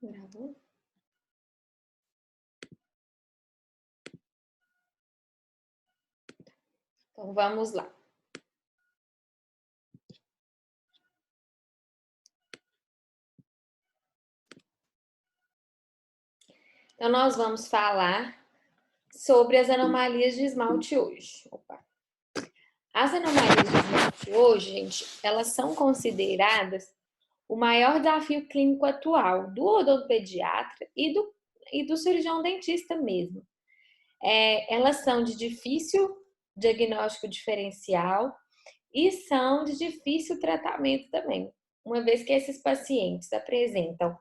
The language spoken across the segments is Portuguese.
Gravou? Então, vamos lá. Então, nós vamos falar sobre as anomalias de esmalte hoje. Opa. As anomalias de esmalte hoje, gente, elas são consideradas o maior desafio clínico atual do odontopediatra e do cirurgião dentista mesmo. Elas são de difícil diagnóstico diferencial e são de difícil tratamento também, uma vez que esses pacientes apresentam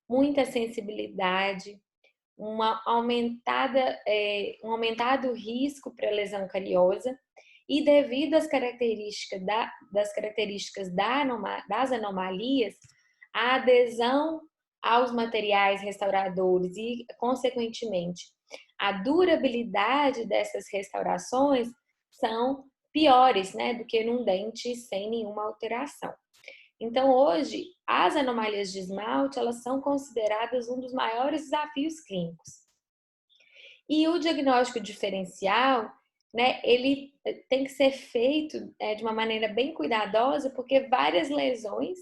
muita sensibilidade, um aumentado risco para lesão cariosa e devido às características das anomalias, a adesão aos materiais restauradores e, consequentemente, a durabilidade dessas restaurações são piores, né, do que num dente sem nenhuma alteração. Então, hoje, as anomalias de esmalte, elas são consideradas um dos maiores desafios clínicos. E o diagnóstico diferencial, né, ele tem que ser feito de uma maneira bem cuidadosa, porque várias lesões,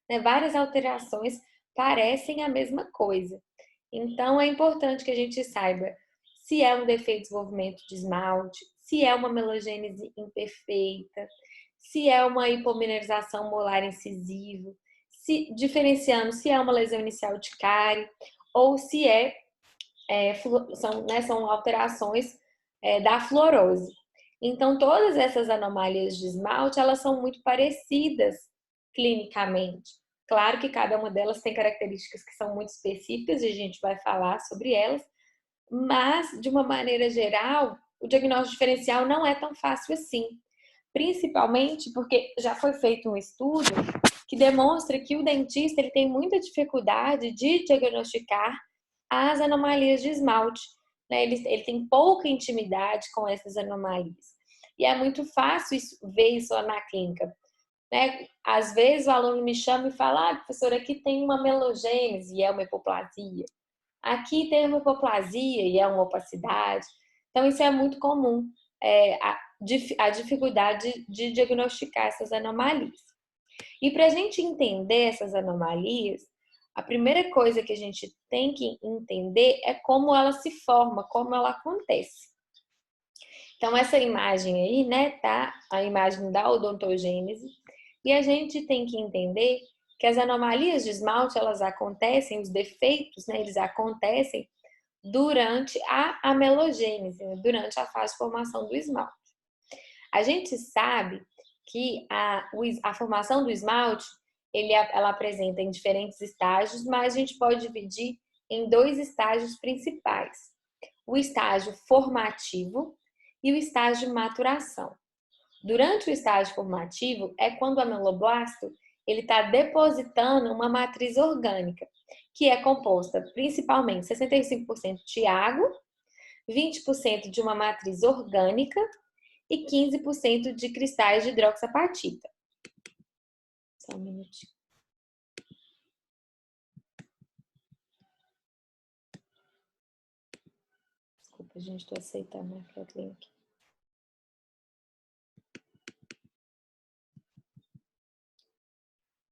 né, várias alterações parecem a mesma coisa. Então, é importante que a gente saiba se é um defeito de desenvolvimento de esmalte, se é uma melogênese imperfeita, se é uma hipomineralização molar incisiva, diferenciando se é uma lesão inicial de cárie ou se são alterações da fluorose. Então, todas essas anomalias de esmalte, elas são muito parecidas clinicamente. Claro que cada uma delas tem características que são muito específicas e a gente vai falar sobre elas, mas, de uma maneira geral, o diagnóstico diferencial não é tão fácil assim. Principalmente porque já foi feito um estudo que demonstra que o dentista ele tem muita dificuldade de diagnosticar as anomalias de esmalte, né? Ele tem pouca intimidade com essas anomalias. E é muito fácil ver isso lá na clínica, né? Às vezes o aluno me chama e fala: professora, aqui tem uma melogênese e é uma hipoplasia. Aqui tem uma hipoplasia e é uma opacidade. Então, isso é muito comum, a dificuldade de diagnosticar essas anomalias. E para a gente entender essas anomalias, a primeira coisa que a gente tem que entender é como ela se forma, como ela acontece. Então, essa imagem aí, né, tá a imagem da odontogênese, e a gente tem que entender que as anomalias de esmalte, elas acontecem, os defeitos, né, eles acontecem durante a amelogênese, né, durante a fase de formação do esmalte. A gente sabe que a formação do esmalte, ela apresenta em diferentes estágios, mas a gente pode dividir em dois estágios principais. O estágio formativo e o estágio de maturação. Durante o estágio formativo é quando o ameloblasto ele está depositando uma matriz orgânica, que é composta principalmente 65% de água, 20% de uma matriz orgânica e 15% de cristais de hidroxapatita. Só um minutinho. Desculpa, gente, estou aceitando aqui o link.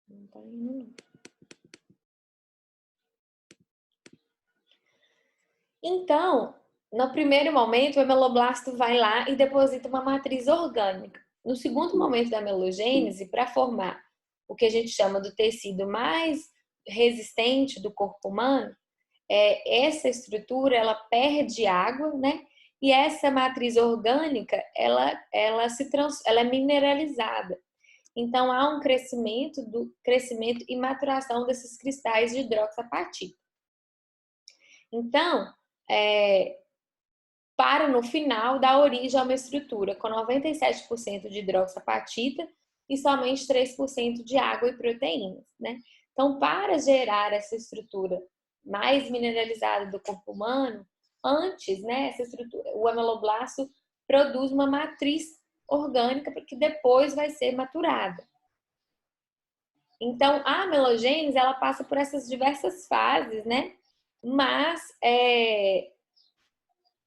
Não tá indo, não. Então, no primeiro momento, o ameloblasto vai lá e deposita uma matriz orgânica. No segundo momento da amelogênese, para formar o que a gente chama do tecido mais resistente do corpo humano, essa estrutura ela perde água, né? E essa matriz orgânica ela é mineralizada. Então há um crescimento e maturação desses cristais de hidroxapatita. Então, para no final dar origem a uma estrutura com 97% de hidroxapatita e somente 3% de água e proteínas, né? Então, para gerar essa estrutura mais mineralizada do corpo humano, antes, né, essa estrutura, o ameloblasto produz uma matriz orgânica que depois vai ser maturada. Então, a amelogênese, ela passa por essas diversas fases, né? Mas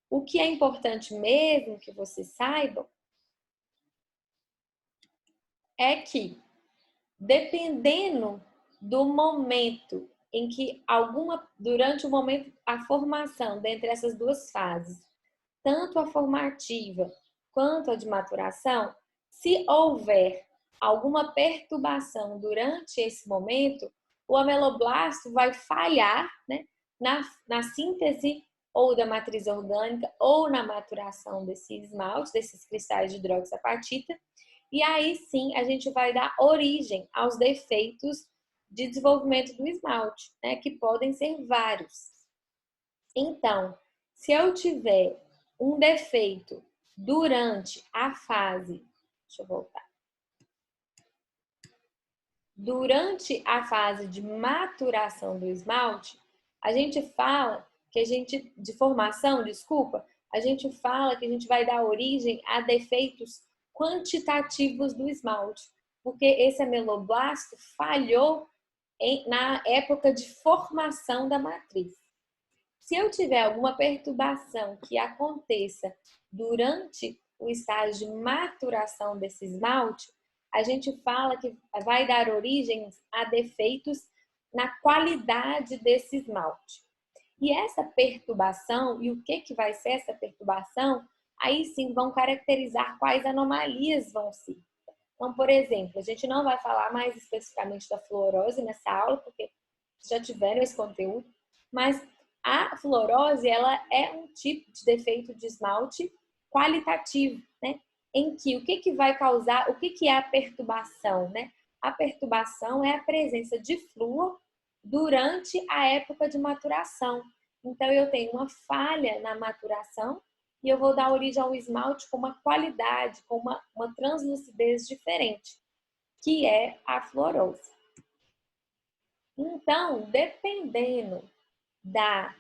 o que é importante mesmo que vocês saibam é que, dependendo do momento em que durante o momento, a formação dentre essas duas fases, tanto a formativa quanto a de maturação, se houver alguma perturbação durante esse momento, o ameloblasto vai falhar, né, na síntese ou da matriz orgânica ou na maturação desse esmalte, desses cristais de hidroxiapatita, e aí sim a gente vai dar origem aos defeitos de desenvolvimento do esmalte, né, que podem ser vários. Então, se eu tiver um defeito durante a fase, deixa eu voltar, durante a fase de maturação do esmalte, a gente fala que de formação, desculpa, a gente fala que a gente vai dar origem a defeitos quantitativos do esmalte, porque esse ameloblasto falhou na época de formação da matriz. Se eu tiver alguma perturbação que aconteça durante o estágio de maturação desse esmalte, a gente fala que vai dar origem a defeitos na qualidade desse esmalte. E essa perturbação, e o que vai ser essa perturbação, aí sim vão caracterizar quais anomalias vão ser. Então, por exemplo, a gente não vai falar mais especificamente da fluorose nessa aula, porque já tiveram esse conteúdo, mas a fluorose, ela é um tipo de defeito de esmalte qualitativo, né? Em que o que vai causar, o que é a perturbação, né? A perturbação é a presença de flúor durante a época de maturação. Então, eu tenho uma falha na maturação e eu vou dar origem a um esmalte com uma qualidade, com uma translucidez diferente, que é a fluorose. Então, dependendo da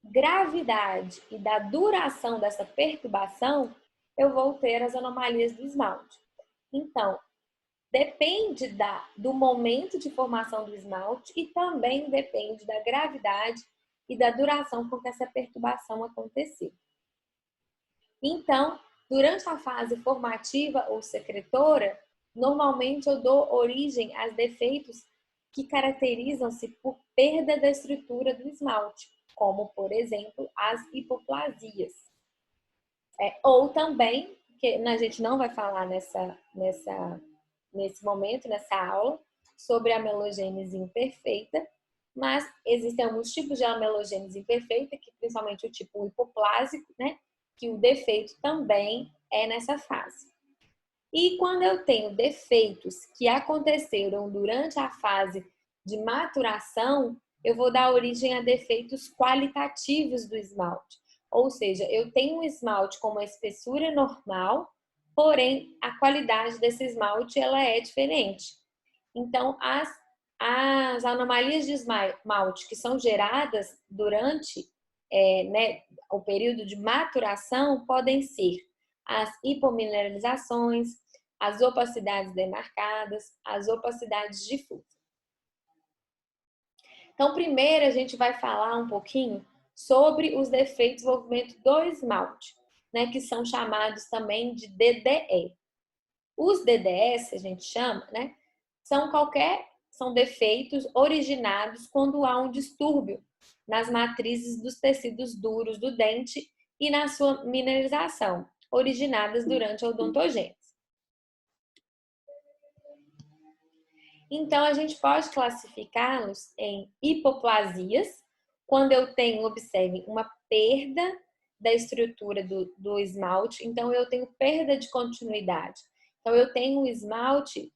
gravidade e da duração dessa perturbação, eu vou ter as anomalias do esmalte. Então, depende do momento de formação do esmalte e também depende da gravidade e da duração com que essa perturbação aconteceu. Então, durante a fase formativa ou secretora, normalmente eu dou origem a defeitos que caracterizam-se por perda da estrutura do esmalte, como, por exemplo, as hipoplasias. Ou também, que a gente não vai falar nesse momento, nessa aula, sobre a amelogênese imperfeita, mas existem alguns tipos de amelogênese imperfeita, que principalmente o tipo hipoplásico, né? Que o defeito também é nessa fase. E quando eu tenho defeitos que aconteceram durante a fase de maturação, eu vou dar origem a defeitos qualitativos do esmalte. Ou seja, eu tenho um esmalte com uma espessura normal, porém a qualidade desse esmalte ela é diferente. Então, as anomalias de esmalte que são geradas durante o período de maturação podem ser as hipomineralizações, as opacidades demarcadas, as opacidades difusas. Então, primeiro a gente vai falar um pouquinho sobre os defeitos de desenvolvimento do esmalte, né, que são chamados também de DDE. Os DDS, a gente chama, né, são defeitos originados quando há um distúrbio nas matrizes dos tecidos duros do dente e na sua mineralização, originadas durante a odontogênese. Então, a gente pode classificá-los em hipoplasias, quando eu tenho, observem, uma perda da estrutura do esmalte, então eu tenho perda de continuidade. Então, eu tenho um esmalte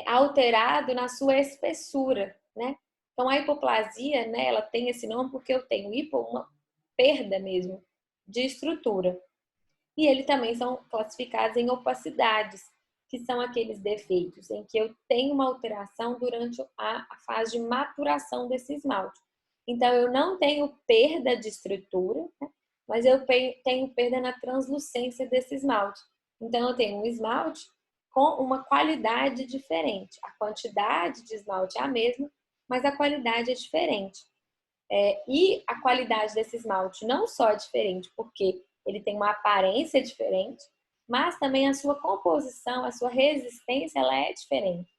alterado na sua espessura, né? Então, a hipoplasia, né, ela tem esse nome porque eu tenho uma perda mesmo de estrutura. E eles também são classificados em opacidades, que são aqueles defeitos em que eu tenho uma alteração durante a fase de maturação desse esmalte. Então, eu não tenho perda de estrutura, né? Mas eu tenho perda na translucência desse esmalte. Então, eu tenho um esmalte com uma qualidade diferente. A quantidade de esmalte é a mesma, mas a qualidade é diferente. E a qualidade desse esmalte não só é diferente porque ele tem uma aparência diferente, mas também a sua composição, a sua resistência, ela é diferente.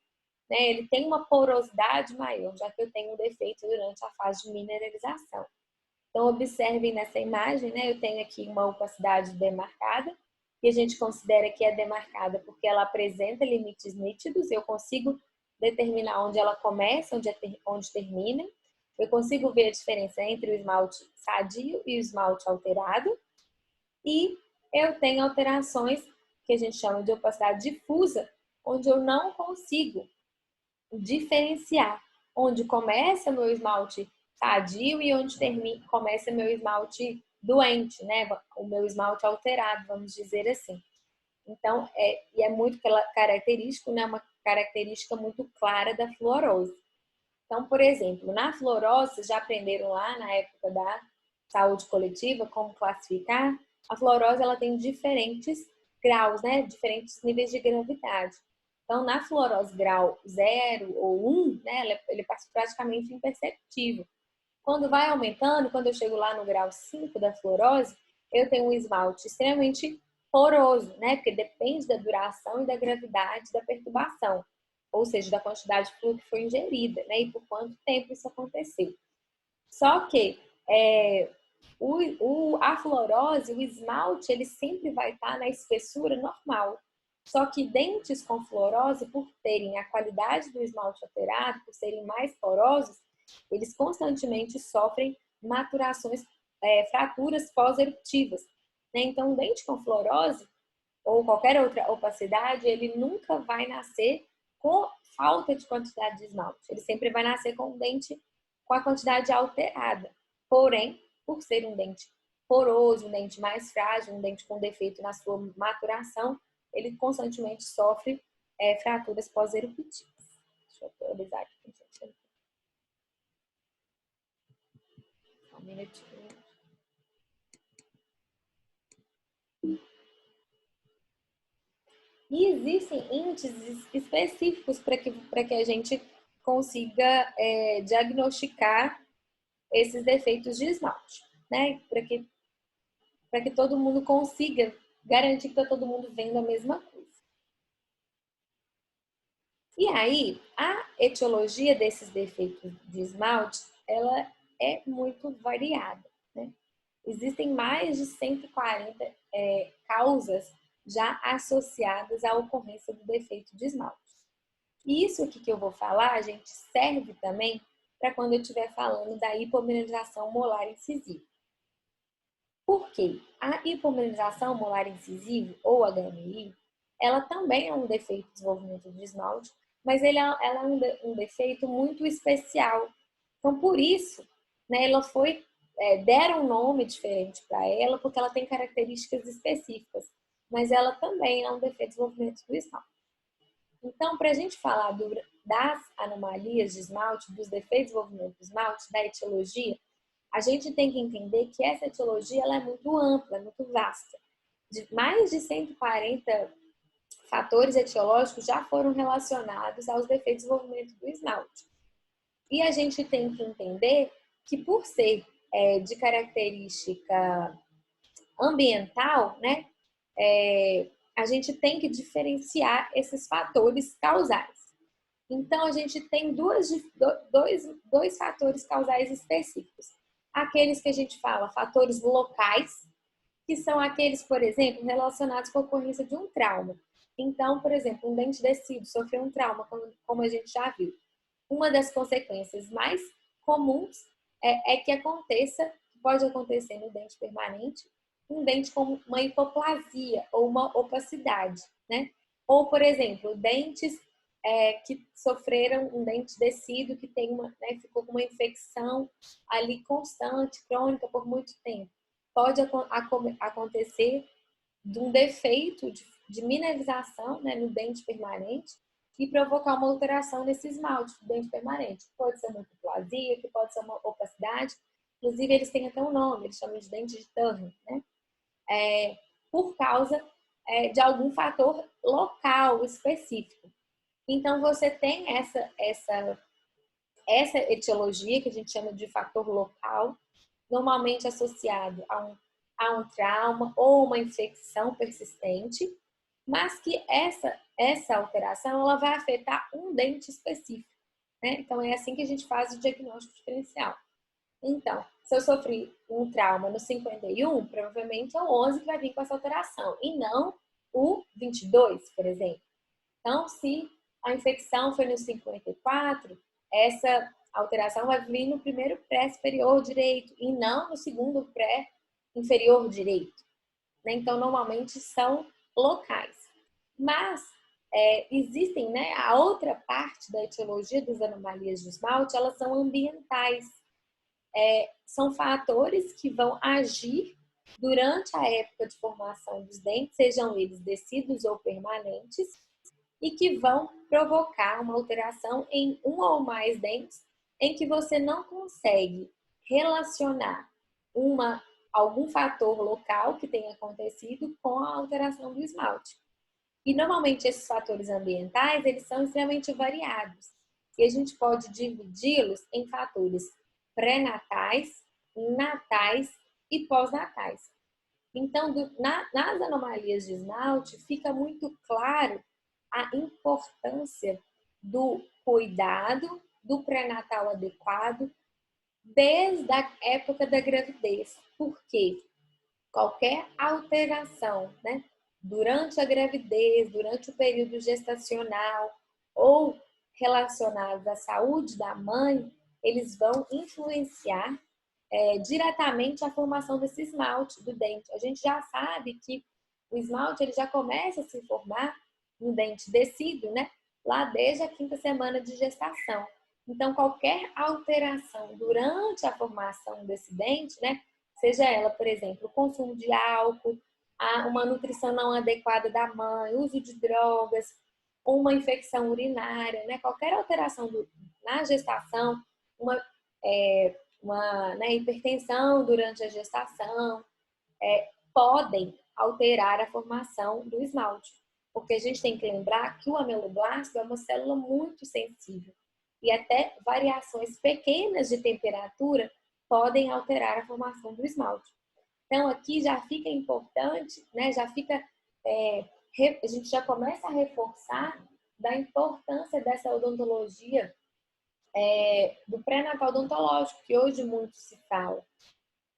Né? Ele tem uma porosidade maior, já que eu tenho um defeito durante a fase de mineralização. Então, observem nessa imagem, né? Eu tenho aqui uma opacidade demarcada, que a gente considera que é demarcada porque ela apresenta limites nítidos, eu consigo determinar onde ela começa, onde termina. Eu consigo ver a diferença entre o esmalte sadio e o esmalte alterado. E eu tenho alterações que a gente chama de opacidade difusa, onde eu não consigo diferenciar onde começa meu esmalte sadio e onde começa meu esmalte doente, né? O meu esmalte alterado, vamos dizer assim. Então, é muito característico, né? Uma característica muito clara da fluorose. Então, por exemplo, na fluorose, vocês já aprenderam lá na época da saúde coletiva como classificar? A fluorose ela tem diferentes graus, né? Diferentes níveis de gravidade. Então, na fluorose grau 0 ou 1, né, ele passa praticamente imperceptível. Quando vai aumentando, quando eu chego lá no grau 5 da fluorose, eu tenho um esmalte extremamente poroso, né? Porque depende da duração e da gravidade da perturbação, ou seja, da quantidade de fluido que foi ingerida, né? E por quanto tempo isso aconteceu. Só que a fluorose, o esmalte, ele sempre vai estar na espessura normal. Só que dentes com fluorose, por terem a qualidade do esmalte alterado, por serem mais porosos, eles constantemente sofrem maturações, fraturas pós-eruptivas. Né? Então, um dente com fluorose ou qualquer outra opacidade, ele nunca vai nascer com falta de quantidade de esmalte. Ele sempre vai nascer com um dente com a quantidade alterada. Porém, por ser um dente poroso, um dente mais frágil, um dente com defeito na sua maturação, ele constantemente sofre fraturas pós-eruptivas. Deixa eu atualizar aqui, gente. Um minutinho. E existem índices específicos para que a gente consiga diagnosticar esses defeitos de esmalte, né? Para que todo mundo consiga garantir que está todo mundo vendo a mesma coisa. E aí, a etiologia desses defeitos de esmalte, ela é muito variada, né? Existem mais de 140 causas já associadas à ocorrência do defeito de esmalte. E isso aqui que eu vou falar, gente, serve também para quando eu estiver falando da hipomineralização molar incisiva. Por quê? A hipomineralização molar incisiva, ou HMI, ela também é um defeito de desenvolvimento de esmalte, mas ela é um defeito muito especial. Então, por isso, né, deram um nome diferente para ela, porque ela tem características específicas, mas ela também é um defeito de desenvolvimento do esmalte. Então, para a gente falar das anomalias de esmalte, dos defeitos de desenvolvimento do esmalte, da etiologia, a gente tem que entender que essa etiologia ela é muito ampla, muito vasta. Mais de 140 fatores etiológicos já foram relacionados aos defeitos de desenvolvimento do esmalte. E a gente tem que entender que, por ser de característica ambiental, né, a gente tem que diferenciar esses fatores causais. Então, a gente tem dois fatores causais específicos. Aqueles que a gente fala fatores locais, que são aqueles, por exemplo, relacionados com a ocorrência de um trauma. Então, por exemplo, um dente descido sofreu um trauma, como a gente já viu. Uma das consequências mais comuns que pode acontecer no dente permanente, um dente com uma hipoplasia ou uma opacidade, né? Ou, por exemplo, dentes que sofreram um dente descido, que tem ficou com uma infecção ali constante, crônica por muito tempo. Pode acontecer de um defeito de mineralização, né, no dente permanente e provocar uma alteração nesse esmalte do dente permanente. Pode ser uma hipoplasia, que pode ser uma opacidade. Inclusive, eles têm até um nome, eles chamam de dente de Turner, né? Por causa de algum fator local específico. Então, você tem essa etiologia, que a gente chama de fator local, normalmente associado a um trauma ou uma infecção persistente, mas que essa alteração ela vai afetar um dente específico, né? Então, é assim que a gente faz o diagnóstico diferencial. Então, se eu sofri um trauma no 51, provavelmente é o 11 que vai vir com essa alteração, e não o 22, por exemplo. Então, se a infecção foi no 54, essa alteração vai vir no primeiro pré superior direito e não no segundo pré inferior direito. Então, normalmente são locais. Mas existem, né, a outra parte da etiologia das anomalias de esmalte, elas são ambientais. São fatores que vão agir durante a época de formação dos dentes, sejam eles decíduos ou permanentes, e que vão provocar uma alteração em um ou mais dentes em que você não consegue relacionar algum fator local que tenha acontecido com a alteração do esmalte. E normalmente esses fatores ambientais, eles são extremamente variados. E a gente pode dividi-los em fatores pré-natais, natais e pós-natais. Então, nas anomalias de esmalte, fica muito claro a importância do cuidado, do pré-natal adequado, desde a época da gravidez. Porque qualquer alteração, né, durante a gravidez, durante o período gestacional ou relacionados à saúde da mãe, eles vão influenciar diretamente a formação desse esmalte do dente. A gente já sabe que o esmalte ele já começa a se formar no dente decíduo, né? Lá desde a 5ª semana de gestação. Então, qualquer alteração durante a formação desse dente, né? Seja ela, por exemplo, o consumo de álcool, uma nutrição não adequada da mãe, uso de drogas, uma infecção urinária, né? Qualquer alteração na gestação, uma hipertensão durante a gestação, podem alterar a formação do esmalte. Porque a gente tem que lembrar que o ameloblasto é uma célula muito sensível e até variações pequenas de temperatura podem alterar a formação do esmalte. Então, aqui já fica importante, né? A gente já começa a reforçar da importância dessa odontologia do pré-natal odontológico, que hoje muito se fala,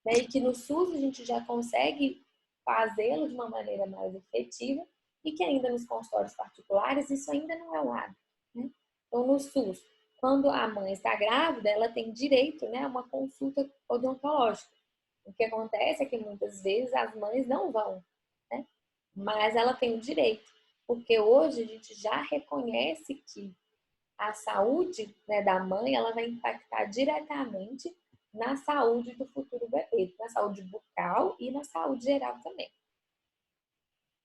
né? E que no SUS a gente já consegue fazê-lo de uma maneira mais efetiva e que ainda nos consultórios particulares isso ainda não é um hábito, né? Então, no SUS, quando a mãe está grávida, ela tem direito, né, a uma consulta odontológica. O que acontece é que muitas vezes as mães não vão, né? Mas ela tem o direito, porque hoje a gente já reconhece que a saúde, né, da mãe, ela vai impactar diretamente na saúde do futuro bebê, na saúde bucal e na saúde geral também.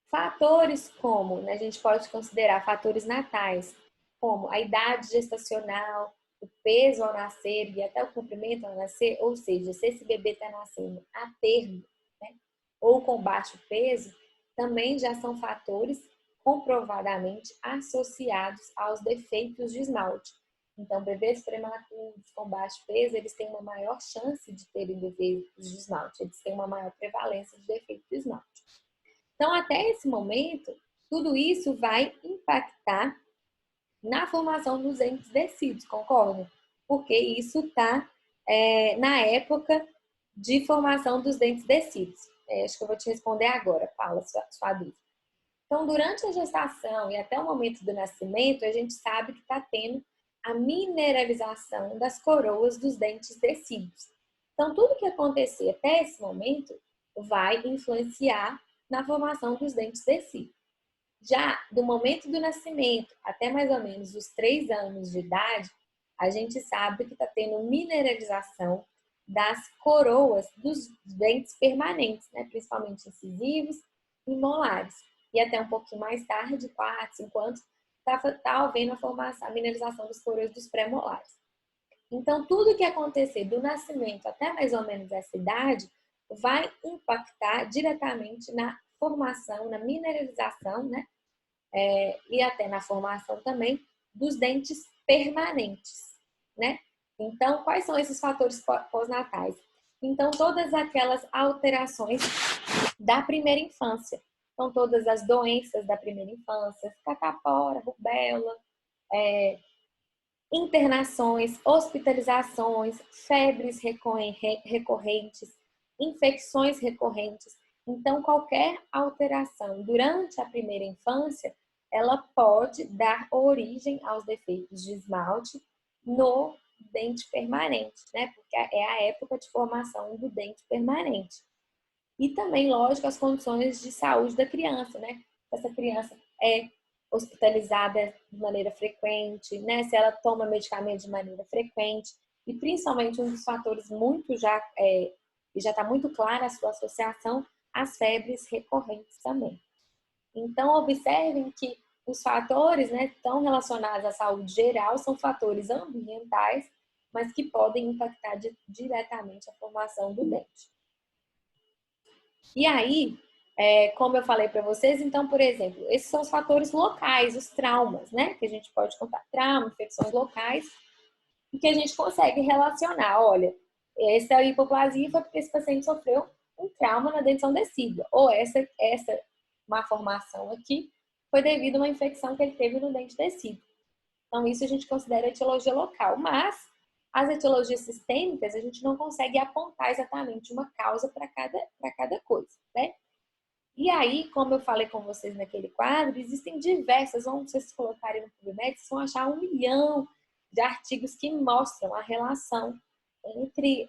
Fatores como, né, a gente pode considerar fatores natais, como a idade gestacional, o peso ao nascer e até o comprimento ao nascer, ou seja, se esse bebê está nascendo a termo, né, ou com baixo peso, também já são fatores comprovadamente associados aos defeitos de esmalte. Então, bebês prematuros com baixo peso, eles têm uma maior chance de terem defeitos de esmalte, eles têm uma maior prevalência de defeitos de esmalte. Então, até esse momento, tudo isso vai impactar na formação dos dentes decíduos, concorda? Porque isso está na época de formação dos dentes decíduos. Acho que eu vou te responder agora, Paula, sua dúvida. Então, durante a gestação e até o momento do nascimento, a gente sabe que está tendo a mineralização das coroas dos dentes decíduos. Então, tudo que acontecer até esse momento vai influenciar na formação dos dentes decíduos. Já do momento do nascimento até mais ou menos os 3 anos de idade, a gente sabe que está tendo mineralização das coroas dos dentes permanentes, né? Principalmente incisivos e molares. E até um pouquinho mais tarde, 4, 5 anos, está havendo a mineralização das coroas dos pré-molares. Então, tudo que acontecer do nascimento até mais ou menos essa idade vai impactar diretamente na formação, na mineralização, né? E até na formação também dos dentes permanentes, né? Então, quais são esses fatores pós-natais? Então, todas aquelas alterações da primeira infância. Então, todas as doenças da primeira infância, catapora, rubéola, internações, hospitalizações, febres recorrentes, infecções recorrentes. Então, qualquer alteração durante a primeira infância, ela pode dar origem aos defeitos de esmalte no dente permanente, né? Porque é a época de formação do dente permanente. E também, lógico, as condições de saúde da criança, né? Essa criança é hospitalizada de maneira frequente, né? Se ela toma medicamento de maneira frequente. E principalmente um dos fatores muito já está muito clara a sua associação às febres recorrentes também. Então, observem que os fatores, né, estão relacionados à saúde geral, são fatores ambientais, mas que podem impactar diretamente a formação do dente. E aí, como eu falei para vocês, então, por exemplo, esses são os fatores locais, os traumas, né? Que a gente pode contar trauma, infecções locais, e que a gente consegue relacionar. Olha, essa hipoplasia foi porque esse paciente sofreu um trauma na dentição descida. Ou essa má formação aqui foi devido a uma infecção que ele teve no dente descido. Então, isso a gente considera etiologia local. Mas as etiologias sistêmicas, a gente não consegue apontar exatamente uma causa para cada coisa, né? E aí, como eu falei com vocês naquele quadro, existem diversas, onde vocês colocarem no PubMed, vocês vão achar 1 milhão de artigos que mostram a relação entre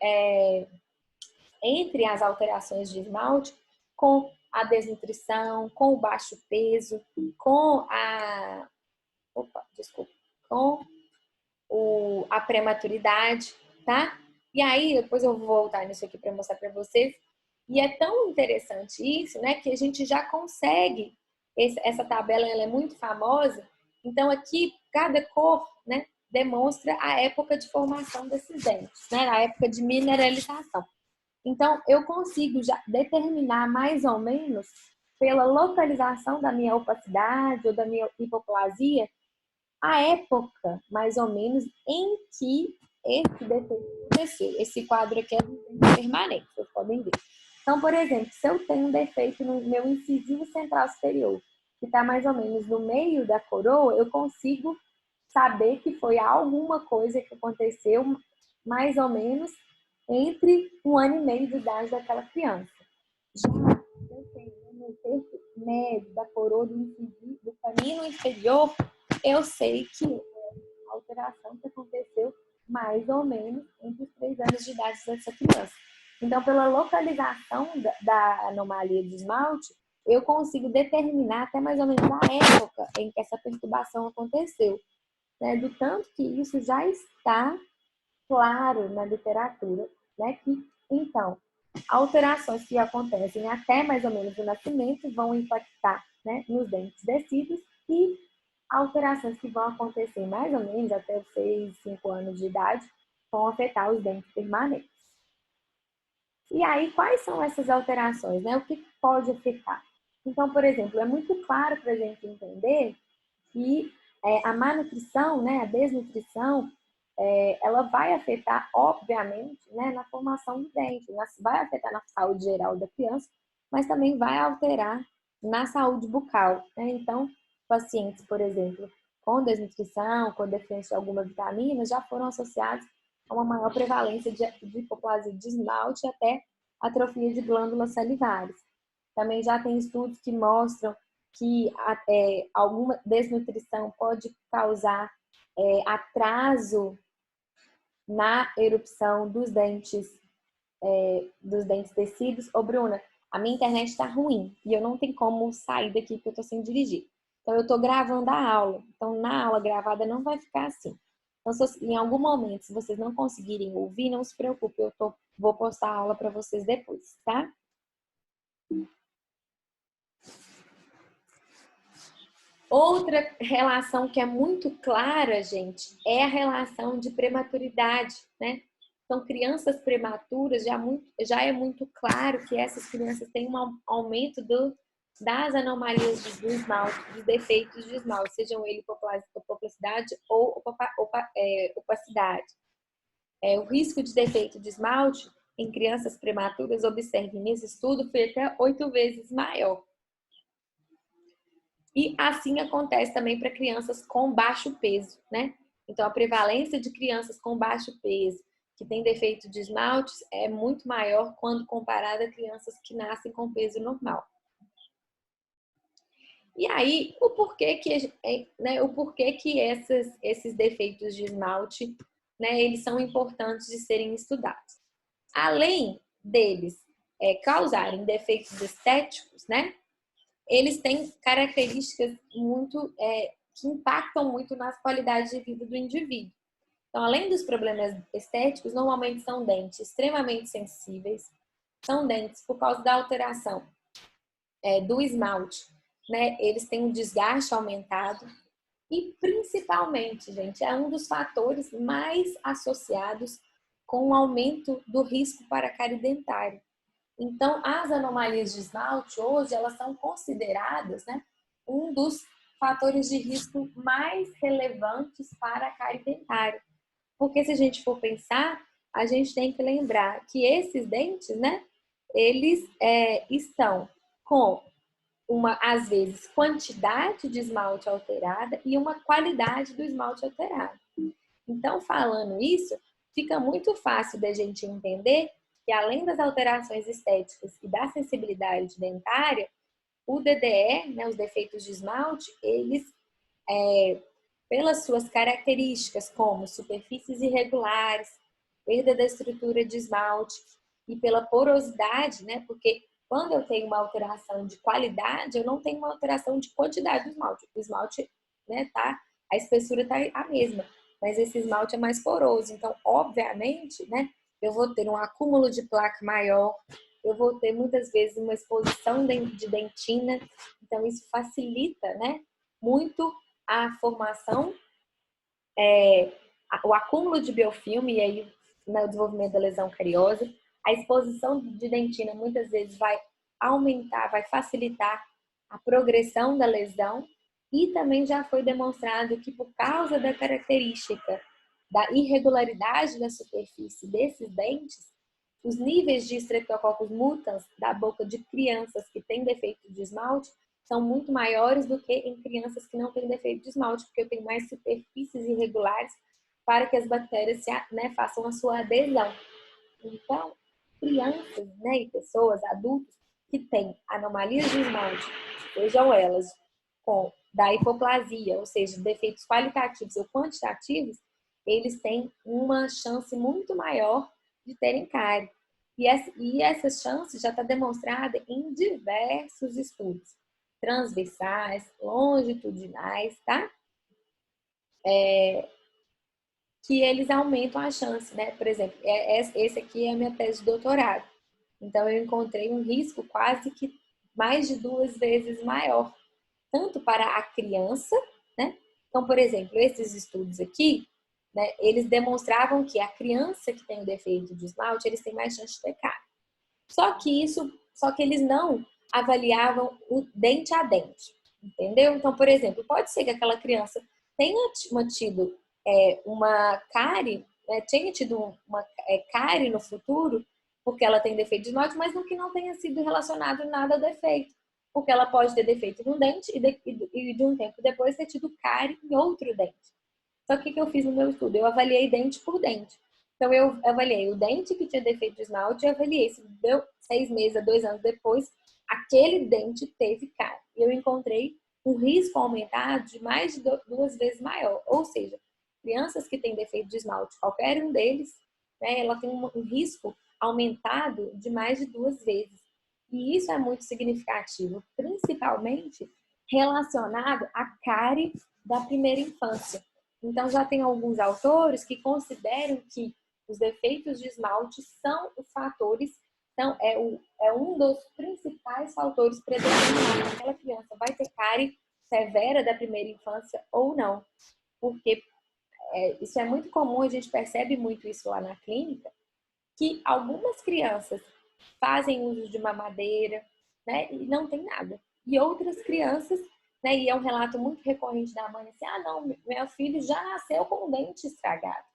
as alterações de esmalte com a desnutrição, com o baixo peso, com a prematuridade, tá? E aí, depois eu vou voltar nisso aqui para mostrar para vocês. E é tão interessante isso, né, que a gente já consegue, essa tabela ela é muito famosa, então aqui cada cor, né, demonstra a época de formação desses dentes, né, a época de mineralização. Então, eu consigo já determinar mais ou menos, pela localização da minha opacidade ou da minha hipoplasia, a época, mais ou menos, em que esse defeito aconteceu. Esse quadro aqui é do dente permanente, vocês podem ver. Então, por exemplo, se eu tenho um defeito no meu incisivo central superior, que está mais ou menos no meio da coroa, eu consigo saber que foi alguma coisa que aconteceu mais ou menos entre 1 ano e meio de idade daquela criança. Já eu tenho no terço médio da coroa do incisivo, do canino inferior, eu sei que a alteração que aconteceu mais ou menos entre os 3 anos de idade dessa criança. Então, pela localização da anomalia de esmalte, eu consigo determinar até mais ou menos a época em que essa perturbação aconteceu, né? Do tanto que isso já está claro na literatura, né? Que, então, alterações que acontecem até mais ou menos o nascimento vão impactar, né, nos dentes descidos, e alterações que vão acontecer mais ou menos até os 6, 5 anos de idade vão afetar os dentes permanentes. E aí, quais são essas alterações, né? O que pode afetar? Então, por exemplo, é muito claro para a gente entender que a má nutrição, né, a desnutrição, ela vai afetar, obviamente, né, na formação do dente, vai afetar na saúde geral da criança, mas também vai alterar na saúde bucal, né? Então, pacientes, por exemplo, com desnutrição, com deficiência de alguma vitamina, já foram associados a uma maior prevalência de hipoplasia de esmalte e até atrofia de glândulas salivares. Também já tem estudos que mostram que alguma desnutrição pode causar atraso na erupção dos dentes tecidos. Ô, Bruna, a minha internet está ruim e eu não tenho como sair daqui porque eu estou sem dirigir. Então, eu estou gravando a aula. Então, na aula gravada não vai ficar assim. Então, em algum momento, se vocês não conseguirem ouvir, não se preocupe, vou postar a aula para vocês depois, tá? Outra relação que é muito clara, gente, é a relação de prematuridade, né? Então, crianças prematuras, já é muito claro que essas crianças têm um aumento das anomalias do esmalte, dos defeitos de esmalte, sejam eles opacidade ou opacidade. O risco de defeito de esmalte em crianças prematuras, observe nesse estudo, foi até 8 vezes maior. E assim acontece também para crianças com baixo peso, né? Então, a prevalência de crianças com baixo peso, que têm defeito de esmalte, é muito maior quando comparada a crianças que nascem com peso normal. E aí, o porquê que esses defeitos de esmalte, né, eles são importantes de serem estudados. Além deles causarem defeitos estéticos, né, eles têm características que impactam muito nas qualidades de vida do indivíduo. Então, além dos problemas estéticos, normalmente são dentes extremamente sensíveis, são dentes por causa da alteração do esmalte, né? Eles têm um desgaste aumentado e, principalmente, gente, é um dos fatores mais associados com o aumento do risco para cárie dentária. Então, as anomalias de esmalte hoje, elas são consideradas, né, um dos fatores de risco mais relevantes para a cárie dentária. Porque se a gente for pensar, a gente tem que lembrar que esses dentes, né, eles estão com às vezes, quantidade de esmalte alterada e uma qualidade do esmalte alterada. Então, falando isso, fica muito fácil da gente entender que, além das alterações estéticas e da sensibilidade dentária, o DDE, né, os defeitos de esmalte, eles, pelas suas características, como superfícies irregulares, perda da estrutura de esmalte e pela porosidade, né, porque quando eu tenho uma alteração de qualidade, eu não tenho uma alteração de quantidade do esmalte. O esmalte, né, a espessura está a mesma, mas esse esmalte é mais poroso. Então, obviamente, né, eu vou ter um acúmulo de placa maior, eu vou ter muitas vezes uma exposição de dentina. Então, isso facilita, né, muito a formação, o acúmulo de biofilme e aí o desenvolvimento da lesão cariosa. A exposição de dentina muitas vezes vai aumentar, vai facilitar a progressão da lesão e também já foi demonstrado que por causa da característica da irregularidade da superfície desses dentes, os níveis de Streptococcus mutans da boca de crianças que têm defeito de esmalte são muito maiores do que em crianças que não têm defeito de esmalte, porque eu tenho mais superfícies irregulares para que as bactérias façam a sua adesão. Então, crianças, né, e pessoas, adultos que têm anomalias de esmalte, sejam elas da hipoplasia, ou seja, defeitos qualitativos ou quantitativos, eles têm uma chance muito maior de terem cárie. E essa chance já está demonstrada em diversos estudos, transversais, longitudinais, tá? Que eles aumentam a chance, né? Por exemplo, esse aqui é a minha tese de doutorado. Então, eu encontrei um risco quase que mais de 2 vezes maior, tanto para a criança, né? Então, por exemplo, esses estudos aqui, né, eles demonstravam que a criança que tem o defeito de esmalte, eles têm mais chance de ter cárie. Só que eles não avaliavam o dente a dente, entendeu? Então, por exemplo, pode ser que aquela criança tenha tido uma cárie, né, tenha tido uma cárie no futuro, porque ela tem defeito de esmalte, mas que não tenha sido relacionado nada ao defeito. Porque ela pode ter defeito no dente e de um tempo depois ter tido cárie em outro dente. Só que o que eu fiz no meu estudo? Eu avaliei dente por dente. Então, eu avaliei o dente que tinha defeito de esmalte e avaliei se deu 6 meses a 2 anos depois, aquele dente teve cárie. E eu encontrei um risco aumentado de mais de 2 vezes maior. Ou seja, crianças que têm defeito de esmalte, qualquer um deles, né, ela tem um risco aumentado de mais de 2 vezes. E isso é muito significativo, principalmente relacionado à cárie da primeira infância. Então, já tem alguns autores que consideram que os defeitos de esmalte são os fatores, então é um dos principais fatores predeterminantes que aquela criança vai ter cárie severa da primeira infância ou não. Porque isso é muito comum, a gente percebe muito isso lá na clínica, que algumas crianças fazem uso de mamadeira, né, e não tem nada. E outras crianças, né, e é um relato muito recorrente da mãe, assim, ah, não, meu filho já nasceu com o dente estragado.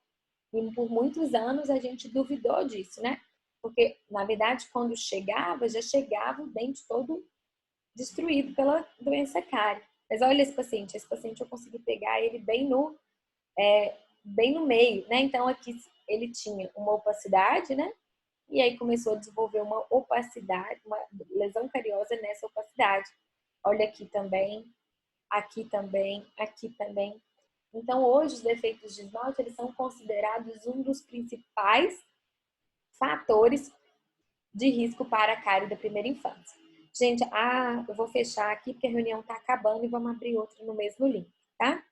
E por muitos anos a gente duvidou disso, né? Porque, na verdade, quando chegava, já chegava o dente todo destruído pela doença cárie. Mas olha esse paciente eu consegui pegar ele bem no meio, né? Então aqui ele tinha uma opacidade, né? E aí começou a desenvolver uma opacidade, uma lesão cariosa nessa opacidade. Olha aqui também, aqui também, aqui também. Então hoje os defeitos de esmalte eles são considerados um dos principais fatores de risco para a cárie da primeira infância. Gente, eu vou fechar aqui porque a reunião está acabando e vamos abrir outra no mesmo link, tá?